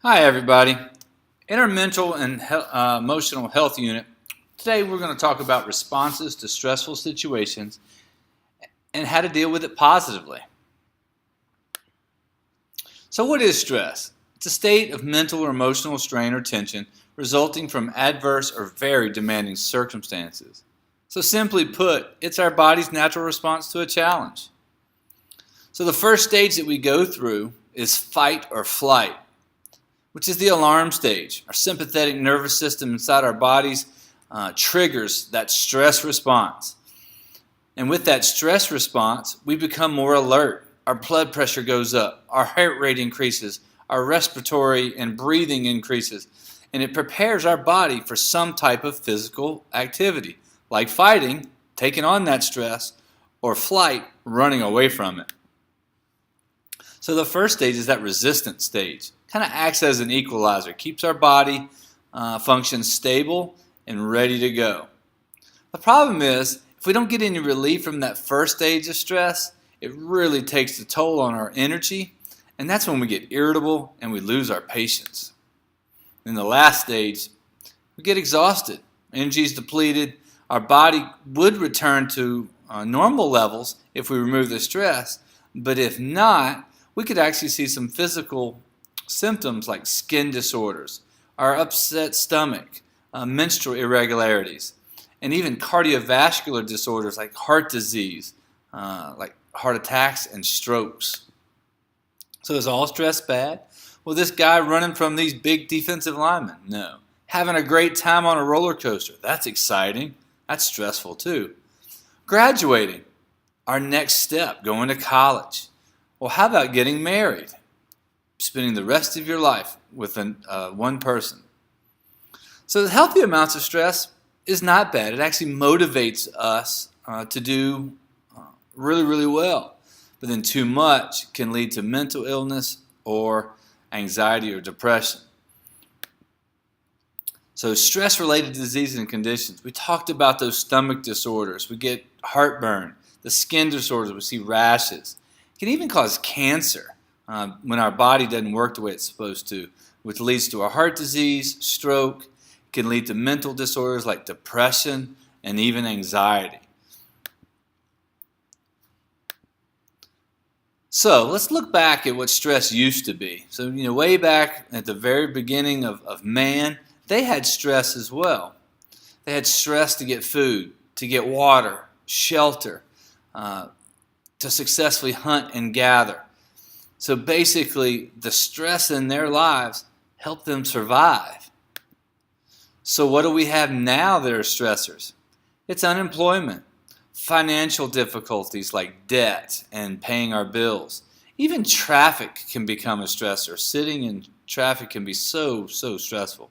Hi everybody. In our mental and emotional health unit, today we're going to talk about responses to stressful situations and how to deal with it positively. So what is stress? It's a state of mental or emotional strain or tension resulting from adverse or very demanding circumstances. So simply put, it's our body's natural response to a challenge. So the first stage that we go through is fight or flight, which is the alarm stage. Our sympathetic nervous system inside our bodies triggers that stress response. And with that stress response, we become more alert. Our blood pressure goes up, our heart rate increases, our respiratory and breathing increases, and it prepares our body for some type of physical activity, like fighting, taking on that stress, or flight, running away from it. So the first stage is that resistance stage. Kind of acts as an equalizer, keeps our body function stable and ready to go. The problem is, if we don't get any relief from that first stage of stress, it really takes a toll on our energy, and that's when we get irritable and we lose our patience. In the last stage, we get exhausted, energy is depleted, our body would return to normal levels if we remove the stress, but if not, we could actually see some physical symptoms like skin disorders, our upset stomach, menstrual irregularities, and even cardiovascular disorders like heart disease, like heart attacks and strokes. So is all stress bad? Well, this guy running from these big defensive linemen? No. Having a great time on a roller coaster? That's exciting. That's stressful too. Graduating, our next step, going to college. Well, how about getting married? Spending the rest of your life with one person. So the healthy amounts of stress is not bad. It actually motivates us to do really, really well. But then too much can lead to mental illness or anxiety or depression. So stress-related diseases and conditions. We talked about those stomach disorders. We get heartburn, the skin disorders. We see rashes. It can even cause cancer when our body doesn't work the way it's supposed to, which leads to a heart disease, stroke. It can lead to mental disorders like depression and even anxiety. So let's look back at what stress used to be. So way back at the very beginning of man, they had stress as well. They had stress to get food, to get water, shelter, to successfully hunt and gather. So basically, the stress in their lives helped them survive. So what do we have now that are stressors? It's unemployment, financial difficulties like debt and paying our bills. Even traffic can become a stressor. Sitting in traffic can be so stressful.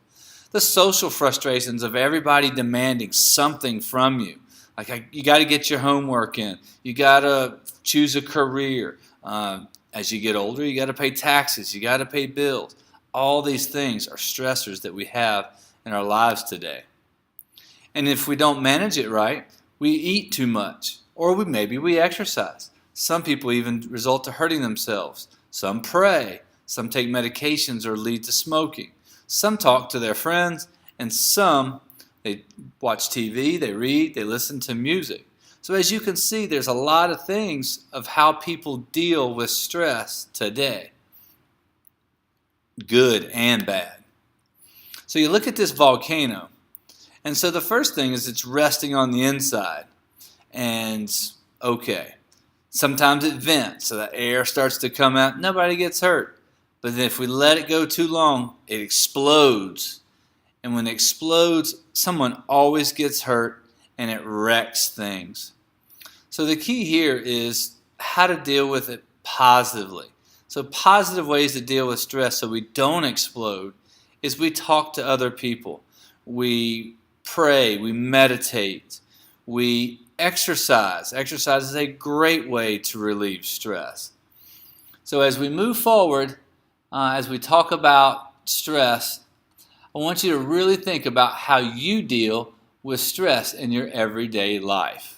The social frustrations of everybody demanding something from you. Like you got to get your homework in. You got to choose a career. As you get older, you got to pay taxes. You got to pay bills. All these things are stressors that we have in our lives today. And if we don't manage it right, we eat too much, or maybe we exercise. Some people even result to hurting themselves. Some pray. Some take medications or lead to smoking. Some talk to their friends, and some they watch TV, they read, they listen to music. So as you can see, there's a lot of things of how people deal with stress today, good and bad. So you look at this volcano, and so the first thing is it's resting on the inside. And okay, sometimes it vents, so the air starts to come out, nobody gets hurt. But then if we let it go too long, it explodes. And when it explodes, someone always gets hurt and it wrecks things. So the key here is how to deal with it positively. So positive ways to deal with stress so we don't explode is we talk to other people. We pray, we meditate, we exercise. Exercise is a great way to relieve stress. So as we move forward, as we talk about stress, I want you to really think about how you deal with stress in your everyday life.